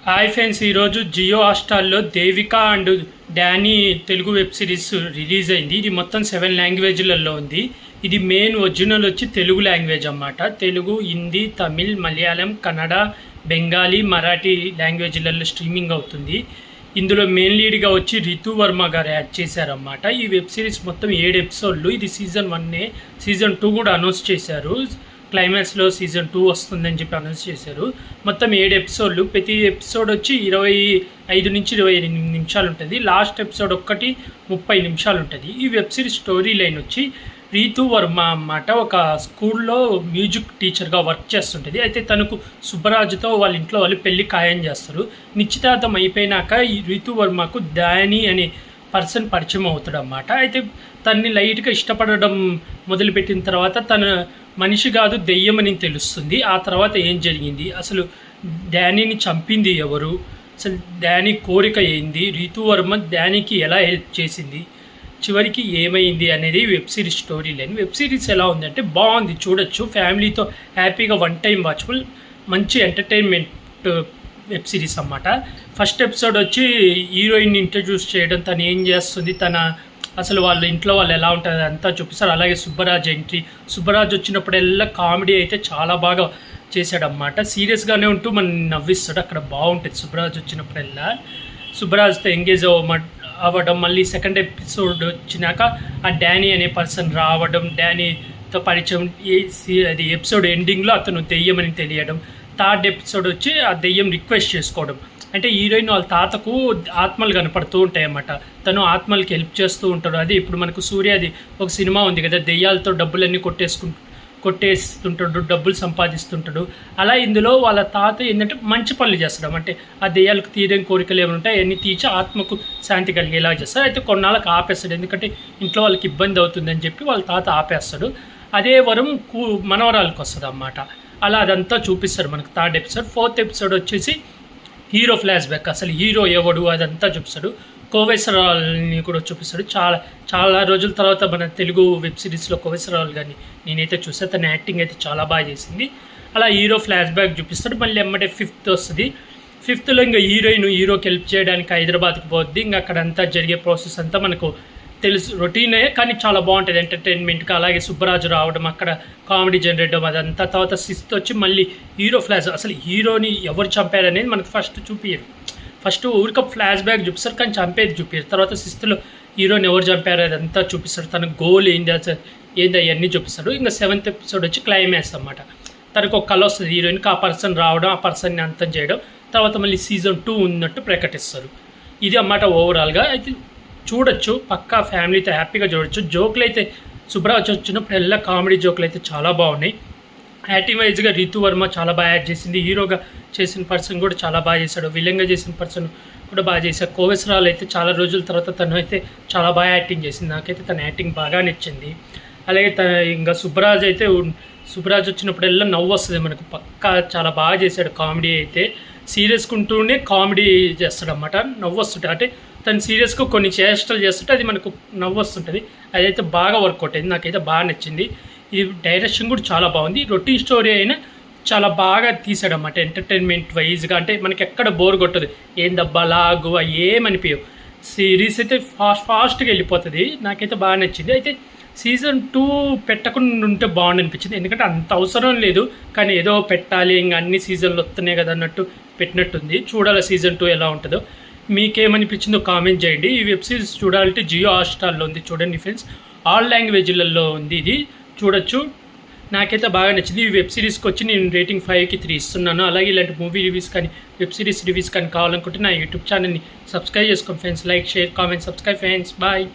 Hi friends, ఈరోజు జియో హాట్‌స్టార్‌లో Devika and Danny Telugu web series release అయింది. ఇది మొత్తం 7 లాంగ్వేజ్‌లలో ఉంది. ఇది మెయిన్ ఒరిజినల్ వచ్చి తెలుగు లాంగ్వేజ్ అన్నమాట. తెలుగు, హిందీ, తమిళ్, మలయాళం, కన్నడ, బెంగాలీ, మరాఠీ లాంగ్వేజ్‌లలో స్ట్రీమింగ్ అవుతుంది. ఇందులో మెయిన్ లీడ్గా వచ్చి రితు వర్మ గారు యాడ్ చేశారన్నమాట. ఈ వెబ్ సిరీస్ మొత్తం 7 ఎపిసోడ్లు. ఇది సీజన్ 1, సీజన్ 2 కూడా అనౌన్స్ చేశారు. క్లైమాక్స్లో సీజన్ 2 వస్తుందని చెప్పి అనౌన్స్ చేశారు. మొత్తం 7 ఎపిసోడ్లు. ప్రతి ఎపిసోడ్ వచ్చి 25 నుంచి 28 నిమిషాలు ఉంటుంది. లాస్ట్ ఎపిసోడ్ ఒక్కటి 30 నిమిషాలు ఉంటుంది. ఈ వెబ్ సిరీస్ స్టోరీ లైన్ వచ్చి రీతు వర్మ అన్నమాట ఒక స్కూల్లో మ్యూజిక్ టీచర్గా వర్క్ చేస్తుంటుంది. అయితే తనకు సుబ్బరాజుతో వాళ్ళ ఇంట్లో వాళ్ళు పెళ్లి ఖాయం చేస్తారు. నిశ్చితార్థం అయిపోయినాక ఈ రీతు వర్మకు డానీ అనే పర్సన్ పరిచయం అవుతాడు అన్నమాట. అయితే తన్ని లైట్గా ఇష్టపడడం మొదలుపెట్టిన తర్వాత తన మనిషి కాదు దెయ్యం అని తెలుస్తుంది. ఆ తర్వాత ఏం జరిగింది, అసలు డానీని చంపింది ఎవరు, అసలు డానీ కోరిక ఏంది, రీతు వర్మ డానీకి ఎలా హెల్ప్ చేసింది, చివరికి ఏమైంది అనేది web series story line. Web series ఎలా ఉందంటే బాగుంది, చూడొచ్చు, ఫ్యామిలీతో హ్యాపీగా 1 టైం వాచబుల్, మంచి ఎంటర్టైన్మెంట్ వెబ్ సిరీస్ అన్నమాట. ఫస్ట్ ఎపిసోడ్ వచ్చి హీరోయిన్ ఇంట్రడ్యూస్ చేయడం, తను ఏం చేస్తుంది, తన అసలు వాళ్ళ ఇంట్లో వాళ్ళు ఎలా ఉంటుంది అంతా చూపిస్తారు. అలాగే సుబ్బరాజ్ ఎంట్రీ, సుబ్బరాజ్ వచ్చినప్పుడల్లా కామెడీ అయితే చాలా బాగా చేశాడన్నమాట. సీరియస్గానే ఉంటూ మనం నవ్విస్తాడు, అక్కడ బాగుంటుంది సుబ్బరాజ్ వచ్చినప్పుడల్లా. సుబ్బరాజ్తో ఎంగేజ్ అవ్వడం, మళ్ళీ సెకండ్ ఎపిసోడ్ వచ్చినాక ఆ డానీ అనే పర్సన్ రావడం, డానీతో పరిచయం, అది ఎపిసోడ్ ఎండింగ్లో అతను దెయ్యమని తెలియడం. థర్డ్ ఎపిసోడ్ వచ్చి ఆ దెయ్యం రిక్వెస్ట్ చేసుకోవడం, అంటే హీరోయిన్ వాళ్ళ తాతకు ఆత్మలు కనపడుతూ ఉంటాయి అన్నమాట. తను ఆత్మలకి హెల్ప్ చేస్తూ ఉంటాడు. అది ఇప్పుడు మనకు సూర్యది ఒక సినిమా ఉంది కదా, దెయ్యాలతో డబ్బులన్నీ కొట్టేస్తుంటాడు, డబ్బులు సంపాదిస్తుంటాడు. అలా ఇందులో వాళ్ళ తాత ఏంటంటే మంచి పనులు చేస్తాడు. అంటే ఆ దెయ్యాలకు తీరని కోరికలు ఏమైనా ఉంటాయి అవన్నీ తీర్చి ఆత్మకు శాంతి కలిగేలా చేస్తాడు. అయితే కొన్నాళ్ళకి ఆపేస్తాడు, ఎందుకంటే ఇంట్లో వాళ్ళకి ఇబ్బంది అవుతుందని చెప్పి వాళ్ళ తాత ఆపేస్తాడు. అదే వరం మనవరాలకు వస్తుంది అన్నమాట. అలా అదంతా చూపిస్తారు మనకు థర్డ్ ఎపిసోడ్. ఫోర్త్ ఎపిసోడ్ వచ్చేసి హీరో ఫ్లాష్ బ్యాక్, అసలు హీరో ఎవడు అదంతా చూపిస్తాడు. కోవేశ్వరరావుని కూడా చూపిస్తాడు. చాలా రోజుల తర్వాత మన తెలుగు వెబ్ సిరీస్లో కోవేశ్వరరావు గారిని నేనైతే చూసాను, తన యాక్టింగ్ అయితే చాలా బాగా చేసింది. అలా హీరో ఫ్లాష్ బ్యాక్ చూపిస్తాడు. మళ్ళీ ఎమ్మటే 5th వస్తుంది. 5thలో ఇంకా హీరోకి హెల్ప్ చేయడానికి హైదరాబాద్కి పోద్ది. ఇంకా అక్కడంతా జరిగే ప్రాసెస్ అంతా మనకు తెలుసు, రొటీనే, కానీ చాలా బాగుంటుంది ఎంటర్టైన్మెంట్గా. అలాగే సుబ్బరాజు రావడం, అక్కడ కామెడీ జనరేట్ అవ్వడం అదంతా. తర్వాత 6th వచ్చి మళ్ళీ హీరో ఫ్లాష్, అసలు హీరోని ఎవరు చంపారనేది మనకు ఫస్ట్ చూపించారు. ఫస్ట్ ఊరిక ఫ్లాష్ బ్యాక్ చూపిస్తారు, కానీ చంపేది చూపించారు. తర్వాత 6thలో హీరోని ఎవరు చంపారు అదంతా చూపిస్తారు. తన గోల్ ఏంది అవన్నీ చూపిస్తాడు. ఇంకా 7th ఎపిసోడ్ వచ్చి క్లైమాక్స్ అన్నమాట. తనకు ఒక కళ వస్తుంది హీరోయిన్కి, ఆ పర్సన్ రావడం, ఆ పర్సన్ని అంతం చేయడం, తర్వాత మళ్ళీ సీజన్ 2 ఉన్నట్టు ప్రకటిస్తారు. ఇది అన్నమాట ఓవరాల్గా. అయితే చూడొచ్చు, పక్కా ఫ్యామిలీతో హ్యాపీగా చూడొచ్చు. జోకులు అయితే సుబ్బరాజ్ వచ్చినప్పుడు ఎలా కామెడీ జోకులు అయితే చాలా బాగున్నాయి. యాక్టింగ్ వైజ్గా రీతు వర్మ చాలా బాగా యాడ్ చేసింది. హీరోగా చేసిన పర్సన్ కూడా చాలా బాగా చేశాడు. విలన్గా చేసిన పర్సన్ కూడా బాగా చేశాడు. కోవేశ్వరరావు అయితే చాలా రోజుల తర్వాత తను అయితే చాలా బాగా యాక్టింగ్ చేసింది. నాకైతే తన యాక్టింగ్ బాగా నచ్చింది. అలాగే ఇంకా సుబ్బరాజ్ వచ్చినప్పుడల్లా నవ్వు వస్తుంది మనకు, పక్కా చాలా బాగా చేశాడు. కామెడీ అయితే సీరియస్కుంటూనే కామెడీ చేస్తాడు అన్నమాట, నవ్వు వస్తుంటుంది. అంటే తను సీరియస్గా కొన్ని చేష్టలు చేస్తుంటే అది మనకు నవ్వు వస్తుంటుంది. అదైతే బాగా వర్కౌట్ అయింది, నాకైతే బాగా నచ్చింది. ఇది డైరెక్షన్ కూడా చాలా బాగుంది. రొటీన్ స్టోరీ అయినా చాలా బాగా తీసాడు అన్నమాట, ఎంటర్టైన్మెంట్ వైజ్గా. అంటే మనకి ఎక్కడ బోర్ కొట్టదు, ఏందబ్బా లాగు ఏమనిపించవు. సిరీస్ అయితే ఫాస్ట్గా వెళ్ళిపోతుంది. నాకైతే బాగా నచ్చింది. అయితే సీజన్ 2 పెట్టకుండా ఉంటే బాగుంది అనిపించింది, ఎందుకంటే అంత అవసరం లేదు, కానీ ఏదో పెట్టాలి, ఇంకా అన్ని సీజన్లు వస్తున్నాయి కదా అన్నట్టు పెట్టినట్టుంది. చూడాలి సీజన్ 2 ఎలా ఉంటుందో. మీకేమనిపించిందో కామెంట్ చేయండి. ఈ వెబ్ సిరీస్ చూడాలంటే జియో హాట్‌స్టార్లో ఉంది, చూడండి ఫ్రెండ్స్. ఆల్ లాంగ్వేజ్లలో ఉంది, ఇది చూడొచ్చు. నాకైతే బాగా నచ్చింది. ఈ వెబ్ సిరీస్కి వచ్చి నేను రేటింగ్ 5కి 3 ఇస్తున్నాను. అలాగే ఇలాంటి మూవీ రివ్యూస్ కానీ వెబ్ సిరీస్ రివ్యూస్ కానీ కావాలనుకుంటే నా యూట్యూబ్ ఛానల్ని సబ్స్క్రైబ్ చేసుకోండి friends. Like, share, comment, subscribe friends. Bye.